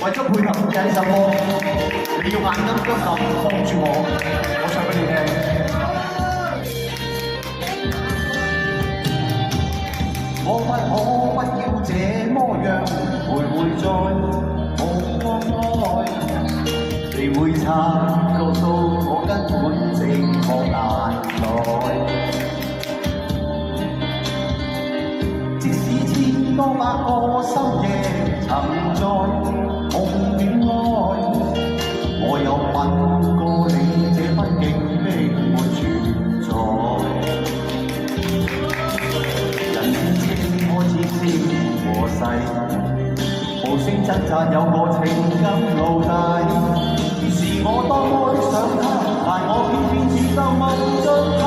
為咗配合今日呢首歌，你要眼金金咁望住我，我唱俾你聽。我不可不要這麼樣徘徊在無光內，你會察覺到我根本正確難耐。即使千多百個深夜曾在夢境內，我有問過你，這畢竟並沒存在。人稱我似是和世，無聲掙扎有個情感奴隸，是我多麼的想他，但我偏偏是就迷進他。